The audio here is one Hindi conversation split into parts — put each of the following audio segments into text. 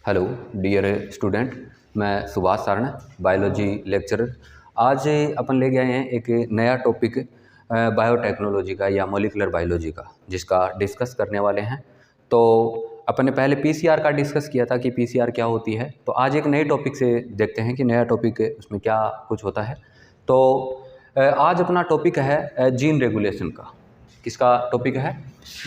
हेलो डियर स्टूडेंट, मैं सुभाष सारण, बायोलॉजी लेक्चरर। आज अपन ले गए हैं एक नया टॉपिक बायोटेक्नोलॉजी का या मॉलिक्यूलर बायोलॉजी का, जिसका डिस्कस करने वाले हैं। तो अपन ने पहले पीसीआर का डिस्कस किया था कि पीसीआर क्या होती है। तो आज एक नए टॉपिक से देखते हैं कि नया टॉपिक उसमें क्या कुछ होता है। तो आज अपना टॉपिक है जीन रेगुलेशन का। किसका टॉपिक है?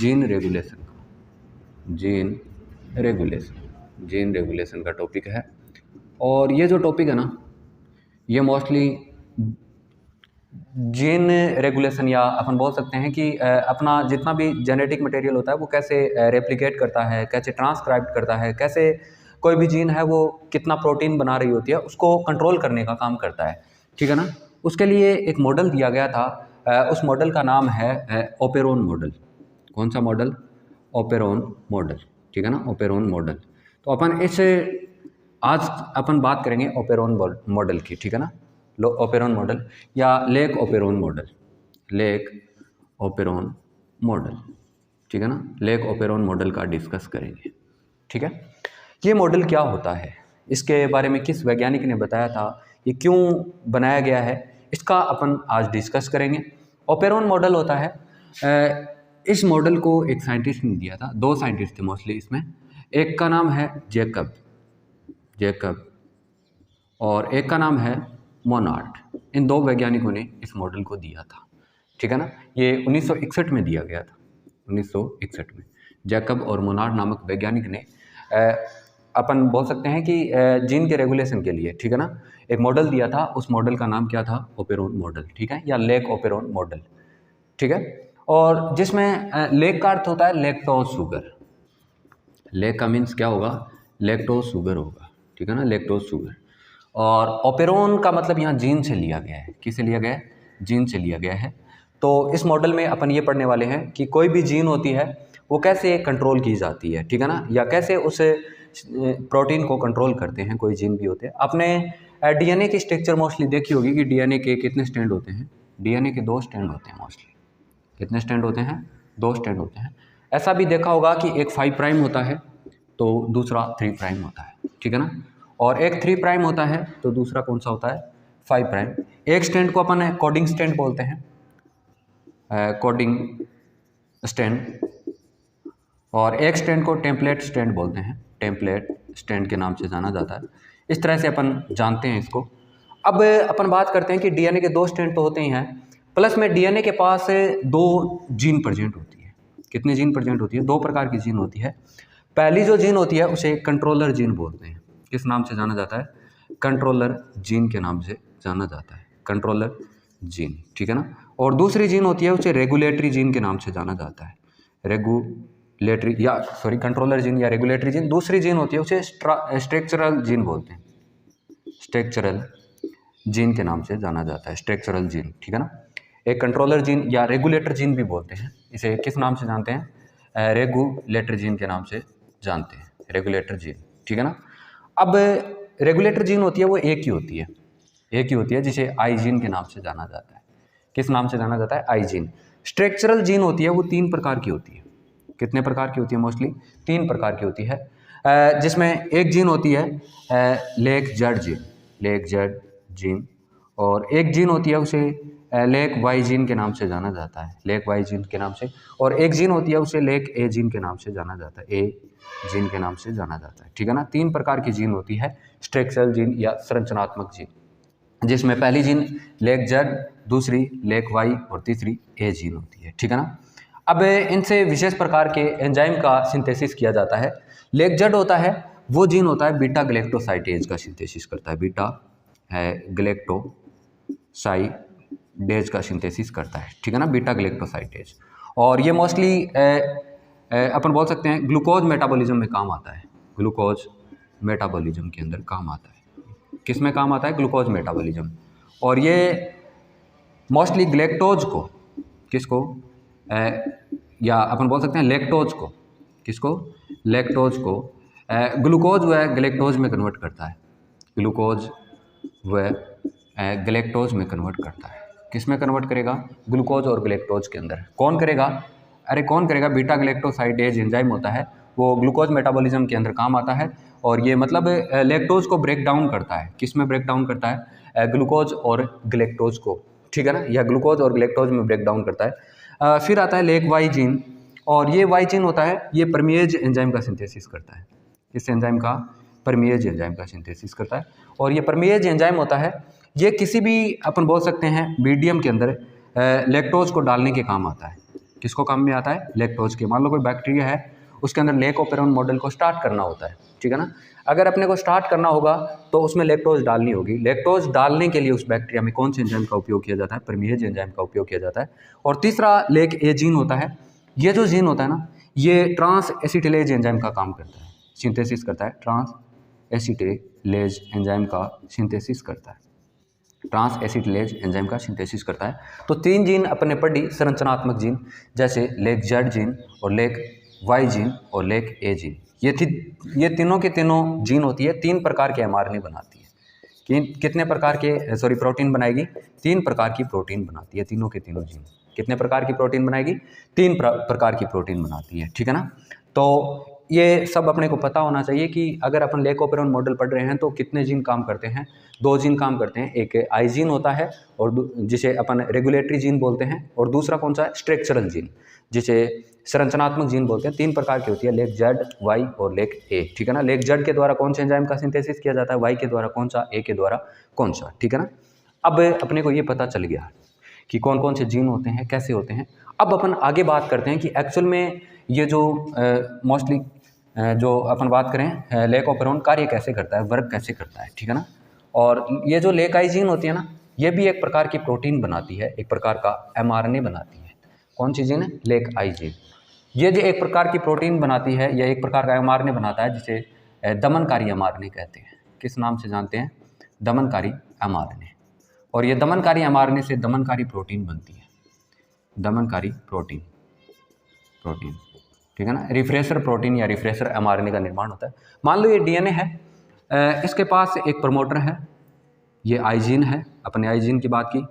जीन रेगुलेशन का। जीन रेगुलेशन का टॉपिक है। और ये जो टॉपिक है ना, ये मोस्टली जीन रेगुलेशन या अपन बोल सकते हैं कि अपना जितना भी जेनेटिक मटेरियल होता है वो कैसे रेप्लिकेट करता है, कैसे ट्रांसक्राइब करता है, कैसे कोई भी जीन है वो कितना प्रोटीन बना रही होती है, उसको कंट्रोल करने का काम करता है। ठीक है ना। उसके लिए एक मॉडल दिया गया था। उस मॉडल का नाम है ओपेरोन मॉडल। कौन सा मॉडल? Operon model. ठीक है ना, ओपेरोन मॉडल। तो अपन आज अपन बात करेंगे ओपेरोन मॉडल की। ठीक है ना, ओपेरोन मॉडल या लेक ओपेरोन मॉडल। ठीक है ना, लेक ओपेरोन मॉडल का डिस्कस करेंगे। ठीक है। ये मॉडल क्या होता है, इसके बारे में किस वैज्ञानिक ने बताया था, ये क्यों बनाया गया है, इसका अपन आज डिस्कस करेंगे। ओपेरोन मॉडल होता है, इस मॉडल को एक साइंटिस्ट ने दिया था। दो साइंटिस्ट थे मोस्टली इसमें। एक का नाम है जैकब और एक का नाम है मोनार्ड। इन दो वैज्ञानिकों ने इस मॉडल को दिया था। ठीक है ना। ये 1961 में दिया गया था। 1961 में जैकब और मोनार्ड नामक वैज्ञानिक ने अपन बोल सकते हैं कि जीन के रेगुलेशन के लिए, ठीक है ना, एक मॉडल दिया था। उस मॉडल का नाम क्या था? Operon model. ठीक है, या लेक ओपेरोन मॉडल। ठीक है। और जिसमें लेक का अर्थ होता है लैक्टोज शुगर। लेक का मीन्स क्या होगा? लैक्टोज शुगर होगा। ठीक है ना, लैक्टोज शुगर। और ओपेरोन का मतलब यहाँ जीन से लिया गया है। किससे लिया गया है? जीन से लिया गया है। तो इस मॉडल में अपन ये पढ़ने वाले हैं कि कोई भी जीन होती है वो कैसे कंट्रोल की जाती है। ठीक है ना, या कैसे उस प्रोटीन को कंट्रोल करते हैं। कोई जीन भी होते हैं। आपने डीएनए की स्ट्रक्चर मोस्टली देखी होगी कि डीएनए के कितने स्टैंड होते हैं। डीएनए के 2 स्टैंड होते हैं मोस्टली। कितने स्टैंड होते हैं? 2 स्टैंड होते हैं। ऐसा भी देखा होगा कि एक 5 प्राइम होता है तो दूसरा 3 प्राइम होता है। ठीक है ना। और एक 3 प्राइम होता है तो दूसरा कौन सा होता है? 5 प्राइम। एक स्टैंड को अपन कोडिंग स्टैंड बोलते हैं, कोडिंग स्टैंड। और एक स्टैंड को टेम्पलेट स्टैंड बोलते हैं, टेम्पलेट स्टैंड के नाम से जाना जाता है। इस तरह से अपन जानते हैं इसको। अब अपन बात करते हैं कि डीएनए के 2 स्टैंड तो होते ही हैं, प्लस में डीएनए के पास 2 जीन प्रेजेंट होती है। कितनी जीन प्रेजेंट होती है? 2 प्रकार की जीन होती है। पहली जो जीन होती है उसे कंट्रोलर जीन बोलते हैं। किस नाम से जाना जाता है? कंट्रोलर जीन के नाम से जाना जाता है, कंट्रोलर जीन। ठीक है ना। और दूसरी जीन होती है उसे रेगुलेटरी जीन के नाम से जाना जाता है। कंट्रोलर जीन या रेगुलेटरी जीन। दूसरी जीन होती है उसे स्ट्रक्चरल जीन बोलते हैं। स्ट्रक्चरल जीन के नाम से जाना जाता है, स्ट्रक्चरल जीन। ठीक है ना। एक कंट्रोलर जीन या रेगुलेटर जीन भी बोलते हैं। इसे किस नाम से जानते हैं? रेगुलेटर जीन के नाम से जानते हैं, रेगुलेटर जीन। ठीक है ना। अब रेगुलेटर जीन होती है वो एक ही होती है जिसे आई जीन के नाम से जाना जाता है। किस नाम से जाना जाता है? आई जीन। स्ट्रक्चरल जीन होती है वो 3 प्रकार की होती है। कितने प्रकार की होती है? मोस्टली 3 प्रकार की होती है। जिसमें एक जीन होती है लेक जेड जीन। और एक जीन होती है उसे लेक वाई जीन के नाम से जाना जाता है, लेक वाई जीन के नाम से। और एक जीन होती है उसे लेक ए जीन के नाम से जाना जाता है, ए जीन के नाम से जाना जाता है। ठीक है ना। 3 प्रकार की जीन होती है, स्ट्रक्चरल जीन या संरचनात्मक जीन, जिसमें पहली जीन लेक जेड, दूसरी लेक वाई और तीसरी ए जीन होती है। ठीक है ना। अब इनसे विशेष प्रकार के एंजाइम का सिंथेसिस किया जाता है। लेक जेड होता है वो जीन होता है बीटा गैलेक्टोसाइडेज का सिंथेसिस करता है, बीटा गैलेक्टोसाइडेज का सिंथेसिस करता है। ठीक है ना, बीटा गैलेक्टोसाइडेज। और ये मोस्टली अपन बोल सकते हैं ग्लूकोज मेटाबॉलिज्म में काम आता है। ग्लूकोज मेटाबॉलिज्म के अंदर काम आता है। किस में काम आता है? Glucose metabolism. और ये मोस्टली ग्लैक्टोज को, किसको या अपन बोल सकते हैं लैक्टोज को, किसको? लैक्टोज को ग्लूकोज व ग्लैक्टोज में कन्वर्ट करता है। ग्लूकोज व ग्लैक्टोज में कन्वर्ट करता है। किस में कन्वर्ट करेगा? ग्लूकोज और ग्लैक्टोज के अंदर। कौन करेगा? बीटा गैलेक्टोसाइडेज एंजाइम होता है वो ग्लूकोज मेटाबॉलिज्म के अंदर काम आता है और ये मतलब लैक्टोज को ब्रेक डाउन करता है। किस में ब्रेक डाउन करता है? ग्लूकोज और ग्लेक्टोज को, ठीक है ना, या ग्लूकोज और ग्लेक्टोज में ब्रेक डाउन करता है। फिर आता है लेक वाई जीन, और ये वाई जीन होता है, ये परमेज एंजाइम का सिंथेसिस करता है। इस एंजाइम का परमेज एंजाइम का सिंथेसिस करता है, और ये परमेज एंजाइम होता है, ये किसी भी अपन बोल सकते हैं मीडियम के अंदर लैक्टोज को डालने के काम आता है। किसको काम में आता है? लैक्टोज के। मान लो कोई बैक्टीरिया है, उसके अंदर लेक ओपेरॉन मॉडल को स्टार्ट करना होता है, ठीक है ना। अगर अपने को स्टार्ट करना होगा तो उसमें लैक्टोज डालनी होगी। लैक्टोज डालने के लिए उस बैक्टीरिया में कौन से एंजाइम का उपयोग किया जाता है? परमेज एंजाइम का उपयोग किया जाता है। और तीसरा लेक ए जीन होता है। ये जो जीन होता है ना, ये ट्रांस एसिटिलेज एंजाइम का काम करता है, सिंथेसिस करता है। ट्रांस एसिटिलेज एंजाइम का सिंथेसिस करता है, ट्रांस एसिटिलेज एंजाइम का सिंथेसिस करता है। तो 3 जीन अपने पढ़ी संरचनात्मक जीन, जैसे लेक जेड जीन और लेक वाई जीन और लेक ए जीन। ये तीनों के तीनों जीन होती है, 3 प्रकार के एमआरएनए बनाती है। कितने प्रकार के प्रोटीन बनाएगी? 3 प्रकार की प्रोटीन बनाती है तीनों के तीनों जीन। कितने प्रकार की प्रोटीन बनाएगी? 3 प्रकार की प्रोटीन बनाती है, ठीक है ना। तो ये सब अपने को पता होना चाहिए कि अगर अपन लेक ओपेरॉन मॉडल पढ़ रहे हैं तो कितने जीन काम करते हैं? 2 जीन काम करते हैं। एक आई जीन होता है और जिसे अपन रेगुलेटरी जीन बोलते हैं, और दूसरा कौन सा है? स्ट्रक्चरल जीन, जिसे संरचनात्मक जीन बोलते हैं। 3 प्रकार की होती है, लेक जेड, वाई और लेक ए, ठीक है ना। लेक जेड के द्वारा कौन से एंजाइम का सिंथेसिस किया जाता है? वाई के द्वारा कौन सा, ए के द्वारा कौन सा, ठीक है ना। अब अपने को ये पता चल गया कि कौन कौन से जीन होते हैं, कैसे होते हैं। अब अपन आगे बात करते हैं कि एक्चुअल में ये जो मोस्टली जो अपन बात करें लेक ओपेरॉन कार्य कैसे करता है, वर्क कैसे करता है, ठीक है ना। और ये जो लेक आई जीन होती है ना, ये भी एक प्रकार की प्रोटीन बनाती है, एक प्रकार का एमआरएनए बनाती है। कौन सी जीन है? लेक आई जीन। ये जो एक प्रकार की प्रोटीन बनाती है या एक प्रकार का एमआरएनए बनाता है, जिसे दमनकारी एमआरएनए कहते हैं। किस नाम से जानते हैं? दमनकारी एमआरएनए। और ये दमनकारी एमआरएनए से दमनकारी प्रोटीन बनती है, दमनकारी प्रोटीन, ठीक है ना। रिफ्रेशर प्रोटीन या रिफ्रेशर एमआरएनए का निर्माण होता है। मान लो ये डीएनए है, इसके पास एक प्रमोटर है, ये आई जीन है, अपने आई जीन की बात की,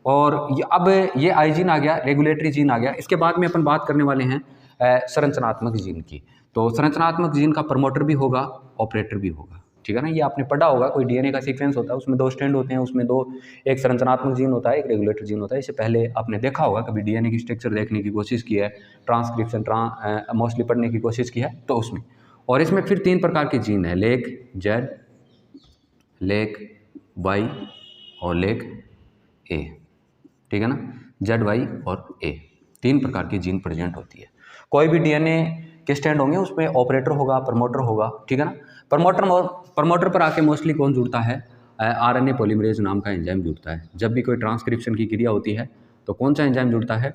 और अब ये आई जीन आ गया, रेगुलेटरी जीन आ गया। इसके बाद में अपन बात करने वाले हैं संरचनात्मक जीन की। तो संरचनात्मक जीन का प्रमोटर भी होगा, ऑपरेटर भी होगा, ठीक है ना। ये आपने पढ़ा होगा, कोई डीएनए का सीक्वेंस होता है, उसमें 2 स्ट्रैंड होते हैं, उसमें 2, एक संरचनात्मक जीन होता है, एक रेगुलेटरी जीन होता है। इससे पहले आपने देखा होगा, कभी डीएनए की स्ट्रक्चर देखने की कोशिश की है, ट्रांसक्रिप्शन मोस्टली पढ़ने की कोशिश की है तो उसमें। और इसमें फिर 3 प्रकार के जीन है, लेक जेड, लेक वाई और लेक ए, ठीक है ना। जेड, वाई और ए, 3 प्रकार की जीन प्रेजेंट होती है। कोई भी डीएनए के स्टैंड होंगे, उसमें ऑपरेटर होगा, प्रमोटर होगा, ठीक है ना। प्रमोटर पर आके मोस्टली कौन जुड़ता है? आरएनए पॉलीमरेज नाम का एंजाइम जुड़ता है। जब भी कोई ट्रांसक्रिप्शन की क्रिया होती है तो कौन सा एंजाइम जुड़ता है?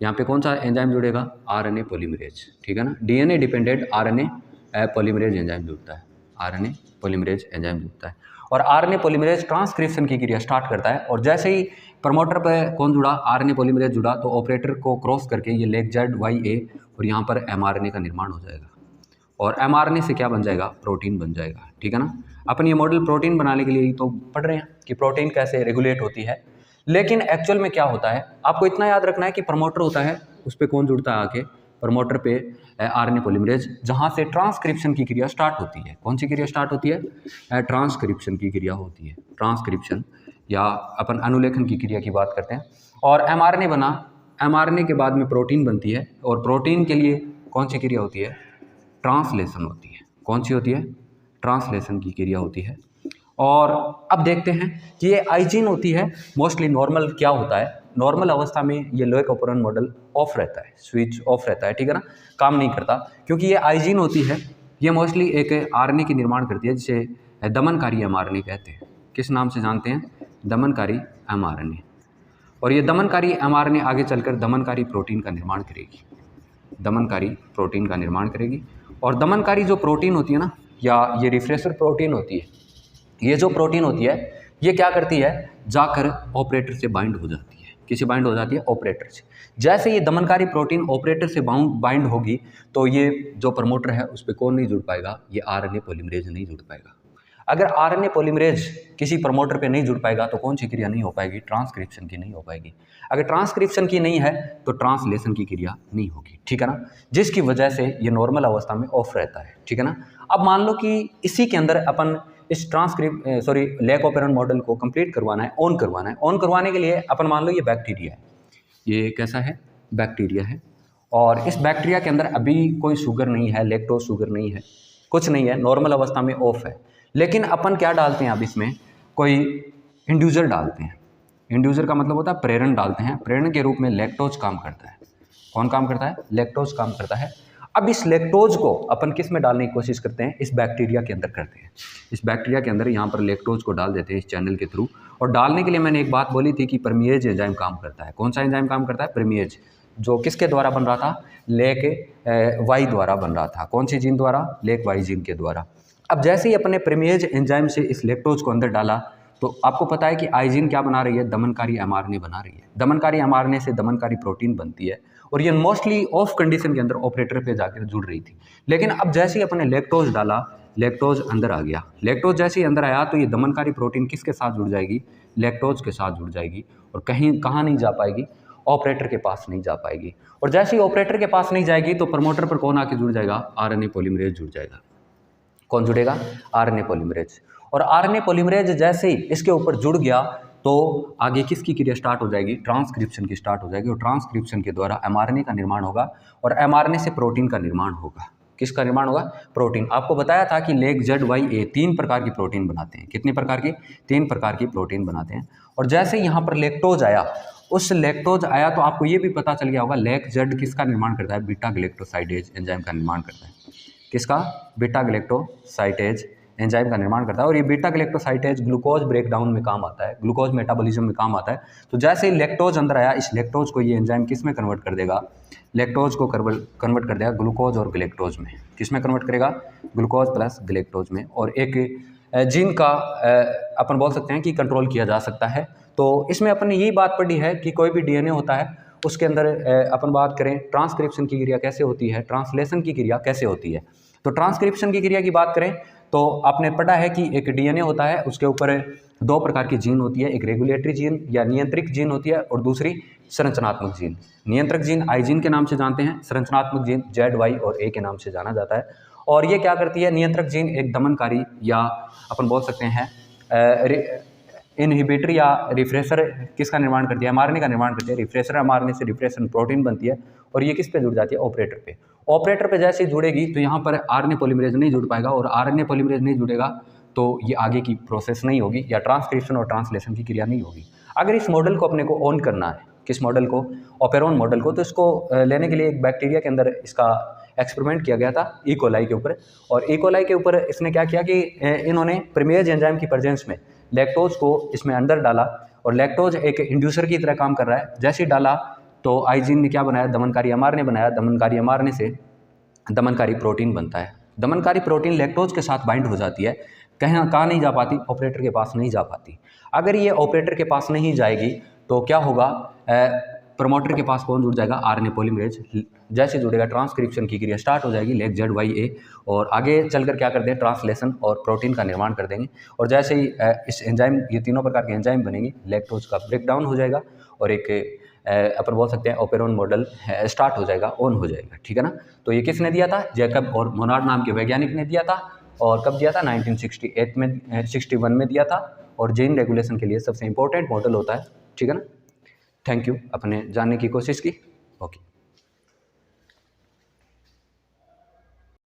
यहाँ पे कौन सा एंजाइम जुड़ेगा? आरएनए पॉलीमरेज, ठीक है ना। DNA dependent RNA polymerase enzyme जुड़ता है, आरएनए पॉलीमरेज एंजाइम जुड़ता है। और आरएनए पॉलीमरेज ट्रांसक्रिप्शन की क्रिया स्टार्ट करता है, और जैसे ही प्रमोटर पर कौन जुड़ा? आरएनए पॉलीमरेज जुड़ा, तो ऑपरेटर को क्रॉस करके ये लेक जेड, वाई, ए, और यहाँ पर एमआरएनए का निर्माण हो जाएगा। और एमआरएनए से क्या बन जाएगा? प्रोटीन बन जाएगा, ठीक है ना। अपन ये मॉडल प्रोटीन बनाने के लिए ही तो पढ़ रहे हैं कि प्रोटीन कैसे रेगुलेट होती है। लेकिन एक्चुअल में क्या होता है, आपको इतना याद रखना है कि प्रमोटर होता है, उस पर कौन जुड़ता है आके? प्रमोटर पे आरएनए पॉलीमरेज, जहाँ से ट्रांसक्रिप्शन की क्रिया स्टार्ट होती है। कौन सी क्रिया स्टार्ट होती है? ट्रांसक्रिप्शन की क्रिया होती है, ट्रांसक्रिप्शन या अपन अनुलेखन की क्रिया की बात करते हैं। और एमआरएनए बना, एमआरएनए के बाद में प्रोटीन बनती है, और प्रोटीन के लिए कौन सी क्रिया होती है? ट्रांसलेशन होती है। कौन सी होती है? ट्रांसलेशन की क्रिया होती है। और अब देखते हैं कि ये आई जीन होती है, मोस्टली नॉर्मल क्या होता है? नॉर्मल अवस्था में ये लेक ओपेरॉन मॉडल ऑफ रहता है, स्विच ऑफ रहता है, ठीक है ना, काम नहीं करता, क्योंकि ये आई जीन होती है, ये मोस्टली एक आरएनए की निर्माण करती है, जिसे दमनकारी एमआरएनए कहते हैं। किस नाम से जानते हैं? दमनकारी एमआरएनए। और ये दमनकारी एमआरएनए आगे चलकर दमनकारी प्रोटीन का निर्माण करेगी, दमनकारी प्रोटीन का निर्माण करेगी। और दमनकारी जो प्रोटीन होती है ना, या ये रिफ्रेशर प्रोटीन होती है, ये जो प्रोटीन होती है, ये क्या करती है? जाकर ऑपरेटर से बाइंड हो जाती है। किससे बाइंड हो जाती है? ऑपरेटर से। जैसे ये दमनकारी प्रोटीन ऑपरेटर से बाइंड होगी, तो ये जो प्रमोटर है उस पर कौन नहीं जुड़ पाएगा? ये आरएनए पॉलीमरेज नहीं जुड़ पाएगा। अगर आरएनए पॉलीमरेज किसी प्रमोटर पे नहीं जुड़ पाएगा तो कौन सी क्रिया नहीं हो पाएगी? ट्रांसक्रिप्शन की नहीं हो पाएगी। अगर ट्रांसक्रिप्शन की नहीं है तो ट्रांसलेशन की क्रिया नहीं होगी, ठीक है ना, जिसकी वजह से ये नॉर्मल अवस्था में ऑफ रहता है, ठीक है ना। अब मान लो कि इसी के अंदर अपन इस लैक ऑपेरेंट मॉडल को कंप्लीट करवाना है, ऑन करवाना है। ऑन करवाने के लिए अपन मान लो ये बैक्टीरिया है, ये कैसा है? बैक्टीरिया है, और इस बैक्टीरिया के अंदर अभी कोई शुगर नहीं है, लैक्टोज शुगर नहीं है, कुछ नहीं है, नॉर्मल अवस्था में ऑफ है। लेकिन अपन क्या डालते हैं? अब इसमें कोई इंड्यूसर डालते हैं। इंड्यूसर का मतलब होता है प्रेरण डालते हैं। प्रेरण के रूप में लैक्टोज काम करता है। कौन काम करता है? लैक्टोज काम करता है। अब इस लैक्टोज को अपन किस में डालने की कोशिश करते हैं? इस बैक्टीरिया के अंदर करते हैं। इस बैक्टीरिया के अंदर यहाँ पर लैक्टोज को डाल देते हैं इस चैनल के थ्रू। और डालने के लिए मैंने एक बात बोली थी कि परमिएज एंजाइम काम करता है। कौन सा एंजाइम काम करता है? परमिएज, जो किसके द्वारा बन रहा था? लेक वाई द्वारा बन रहा था। कौन सी जीन द्वारा? लेक वाई जीन के द्वारा। अब जैसे ही अपने परमिएज एंजाइम से इस लैक्टोज को अंदर डाला तो आपको पता है कि आइजीन क्या बना रही है? दमनकारी एमआरएनए बना रही है। दमनकारी एमआरएनए से दमनकारी प्रोटीन बनती है, और ये मोस्टली ऑफ कंडीशन के अंदर ऑपरेटर पे जाकर जुड़ रही थी। लेकिन अब जैसे ही अपने लैक्टोज डाला, लैक्टोज अंदर आ गया। लैक्टोज जैसे ही अंदर आया तो ये दमनकारी प्रोटीन किसके साथ जुड़ जाएगी? लैक्टोज के साथ जुड़ जाएगी, और कहीं कहाँ नहीं जा पाएगी? ऑपरेटर के पास नहीं जा पाएगी। और जैसे ही ऑपरेटर के पास नहीं जाएगी तो प्रमोटर पर कौन आके जुड़ जाएगा? आरएनए पॉलीमरेज जुड़ जाएगा। कौन जुड़ेगा? RNA polymerase. और आरएनए पॉलीमरेज जैसे ही इसके ऊपर जुड़ गया तो आगे किसकी क्रिया स्टार्ट हो जाएगी? ट्रांसक्रिप्शन की स्टार्ट हो जाएगी। और ट्रांसक्रिप्शन के द्वारा एमआरएनए का निर्माण होगा, और एमआरएनए से प्रोटीन का निर्माण होगा। किसका निर्माण होगा? प्रोटीन। आपको बताया था कि लेक जेड वाई ए 3 प्रकार की प्रोटीन बनाते हैं। कितने प्रकार की? 3 प्रकार की प्रोटीन बनाते हैं। और जैसे यहाँ पर लैक्टोज आया, उस लैक्टोज आया तो आपको ये भी पता चल गया होगा लेक जेड किसका निर्माण करता है? बीटा गैलेक्टोसाइडेज एंजाइम का निर्माण करता है। किसका? बीटा गैलेक्टोसाइडेज एंजाइम का निर्माण करता है। और ये बीटा गैलेक्टोसाइडेज ग्लूकोज ब्रेकडाउन में काम आता है, ग्लूकोज मेटाबॉलिज्म में काम आता है। तो जैसे ही लैक्टोज अंदर आया, इस लैक्टोज को ये एंजाइम किस में कन्वर्ट कर देगा? लैक्टोज को कन्वर्ट कर देगा ग्लूकोज और गैलेक्टोज में। किस में कन्वर्ट करेगा? ग्लूकोज प्लस गैलेक्टोज में। और एक जीन का अपन बोल सकते हैं कि कंट्रोल किया जा सकता है। तो इसमें अपन ने यही बात पढ़ी है कि कोई भी डीएनए होता है उसके अंदर अपन बात करें ट्रांसक्रिप्शन की क्रिया कैसे होती है, ट्रांसलेशन की क्रिया कैसे होती है। तो ट्रांसक्रिप्शन की क्रिया की बात करें तो आपने पढ़ा है कि एक डीएनए होता है, उसके ऊपर 2 प्रकार की जीन होती है। एक रेगुलेटरी जीन या नियंत्रित जीन होती है, और दूसरी संरचनात्मक जीन। नियंत्रक जीन आई जीन के नाम से जानते हैं, संरचनात्मक जीन जेड वाई और ए के नाम से जाना जाता है। और ये क्या करती है? नियंत्रक जीन एक दमनकारी या अपन बोल सकते हैं इनहिबिटर या रिफ्रेशर किसका निर्माण करती है? एमआरएनए का निर्माण करती है। रिफ्रेशर एमआरएनए से रिफ्रेशर प्रोटीन बनती है, और ये किस पे जुड़ जाती है? ऑपरेटर पे। ऑपरेटर पे जैसे ही जुड़ेगी तो यहाँ पर आरएनए पॉलीमरेज नहीं जुड़ पाएगा, और आरएनए पॉलीमरेज नहीं जुड़ेगा तो ये आगे की प्रोसेस नहीं होगी, या ट्रांसक्रिप्शन और ट्रांसलेशन की क्रिया नहीं होगी। अगर इस मॉडल को अपने को ऑन करना है, किस मॉडल को? ओपेरॉन मॉडल को, तो इसको लेने के लिए एक बैक्टीरिया के अंदर इसका एक्सपेरिमेंट किया गया था ई कोलाई के ऊपर। और ई कोलाई के ऊपर इसने क्या किया कि इन्होंने परमिएज एंजाइम की प्रेजेंस में लैक्टोज को इसमें अंदर डाला, और लैक्टोज एक इंड्यूसर की तरह काम कर रहा है। जैसे ही डाला तो आइजीन ने क्या बनाया? दमनकारी एमआरएनए बनाया। दमनकारी एमआरएनए से दमनकारी प्रोटीन बनता है। दमनकारी प्रोटीन लैक्टोज के साथ बाइंड हो जाती है, कहाँ नहीं जा पाती? ऑपरेटर के पास नहीं जा पाती। अगर ये ऑपरेटर के पास नहीं जाएगी तो क्या होगा? प्रमोटर के पास कौन जुड़ जाएगा? RNA polymerase. जैसे जुड़ेगा ट्रांसक्रिप्शन की क्रिया स्टार्ट हो जाएगी, लेक जेड वाई ए, और आगे चलकर क्या कर दें? ट्रांसलेशन और प्रोटीन का निर्माण कर देंगे। और जैसे ही इस एंजाइम, ये तीनों प्रकार के एंजाइम बनेंगे, लैक्टोज का ब्रेकडाउन हो जाएगा, और एक अपन बोल सकते हैं ओपेरॉन मॉडल स्टार्ट हो जाएगा, ऑन हो जाएगा, ठीक है ना। तो ये किसने दिया था? जैकब और मोनार्ड नाम के वैज्ञानिक ने दिया था। और कब दिया था? 1961 में 61 में दिया था। और जीन रेगुलेशन के लिए सबसे इंपॉर्टेंट मॉडल होता है, ठीक है ना। थैंक यू, अपने जानने की कोशिश की। ओके।